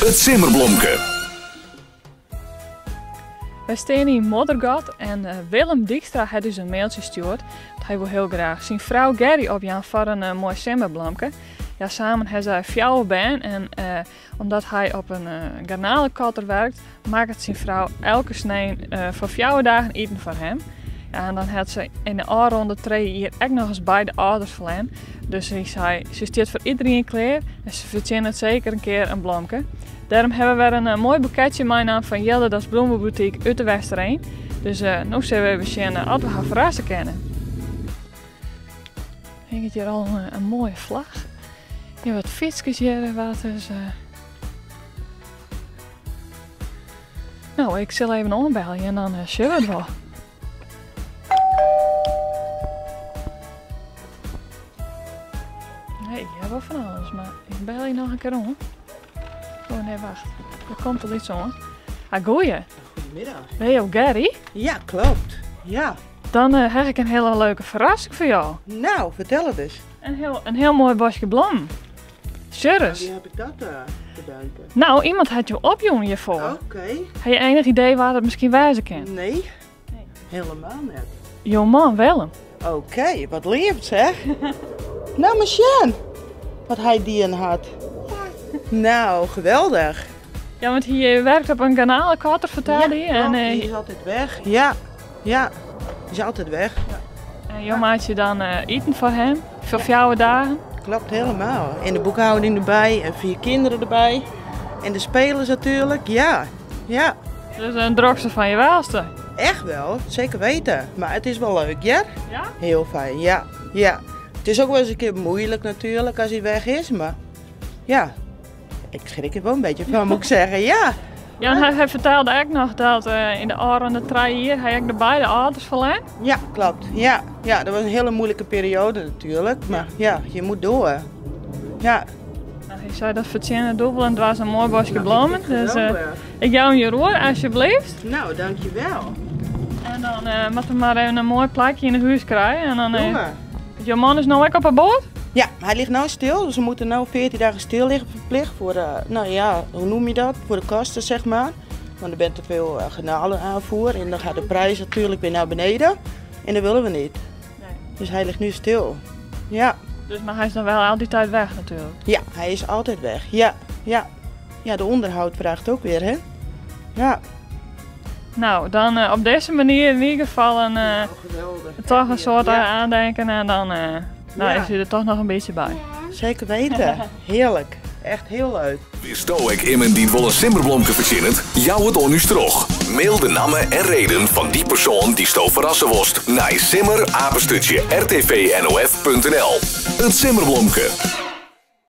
Het Simmerblomke. Wij staan in Moddergat en Willem Dijkstra heeft dus een mailtje gestuurd. Hij wil heel graag zijn vrouw Gerry opjaan voor een mooi simmerblomke. Ja, samen hebben zij 4 baan en omdat hij op een garnalenkatter werkt, maakt zijn vrouw elke snee voor 4 dagen eten voor hem. Ja, en dan had ze in de A-ronde 3 hier ook nog eens bij de ouders verlen. Dus hij zei, ze staat voor iedereen klaar en ze verdient het zeker een keer een blomke. Daarom hebben we een mooi boeketje mijn naam van Jelde, dat is bloemenboutique uit de Westereen. Dus nu zullen we zien wat we gaan verrassen kennen. Hangt hier al een mooie vlag. Hier wat fietsjes hier, wat is. Nou, ik zal even ombellen en dan zien we het wel. Nee, je hebt wel van alles, maar ik bel je nog een keer om. Oh nee, wacht. Er komt er iets aan. Ah, goeie. Goedemiddag. Ben je ook Gerry? Ja, klopt. Ja. Dan heb ik een hele leuke verrassing voor jou. Nou, vertel het eens. Een heel mooi bosje bloem. Serieus. Wie heb ik dat te danken? Nou, iemand had je opjongen hiervoor. Oké. Heb je enig idee waar het misschien wijzen kan? Nee. Helemaal net. Jo man, Willem. Oké, wat lief zeg. Nou, maar Sjaan. Wat hij die in had. Nou, geweldig. Ja, want hij werkt op een garnalenkatter, vertelde je. En die is altijd weg. Ja, ja. Die is altijd weg. je maakt je dan eten voor hem, voor 4 dagen. Klopt helemaal. En de boekhouding erbij en 4 kinderen erbij. En de spelers natuurlijk, ja. Ja. Dus een drogste van je welste. Echt wel, zeker weten. Maar het is wel leuk, ja? Ja? Heel fijn, ja. Ja. Het is ook wel eens een keer moeilijk natuurlijk als hij weg is, maar ja. Ik schrik er wel een beetje van, moet ik zeggen, ja. Ja, en hij vertelde ook nog dat in de ronde 3 hier hij ook de beide ouders verleend. Ja, klopt. Ja. Ja, dat was een hele moeilijke periode natuurlijk, maar ja, je moet door. Ja. Nou, hij zei dat verdient dubbel en het was een mooi bosje bloemen. Dus ik jou hem je roer, alsjeblieft. Nou, dankjewel. En dan moet we maar even een mooi plekje in het huis krijgen. En dan, je man is nou ook op een boot? Ja, hij ligt nou stil, dus we moeten nu 14 dagen stil liggen verplicht voor, nou ja, hoe noem je dat? Voor de kosten zeg maar. Want er bent te veel garnalen aanvoer en dan gaat de prijs natuurlijk weer naar beneden. En dat willen we niet. Nee. Dus hij ligt nu stil. Ja. Dus maar hij is dan wel al die tijd weg natuurlijk? Ja, hij is altijd weg. Ja, ja. Ja, de onderhoud vraagt ook weer, hè? Ja. Nou, dan op deze manier in ieder geval toch een soort aandenken en dan is hij er toch nog een beetje bij. Zeker weten. Heerlijk. Echt heel leuk. Wist ook iemand die wel een simmerblomke verzinnen? Jou het on terug. Mail de namen en reden van die persoon die sto verrassen worst naar simmer@rtvnof.nl. Het Simmerblomke.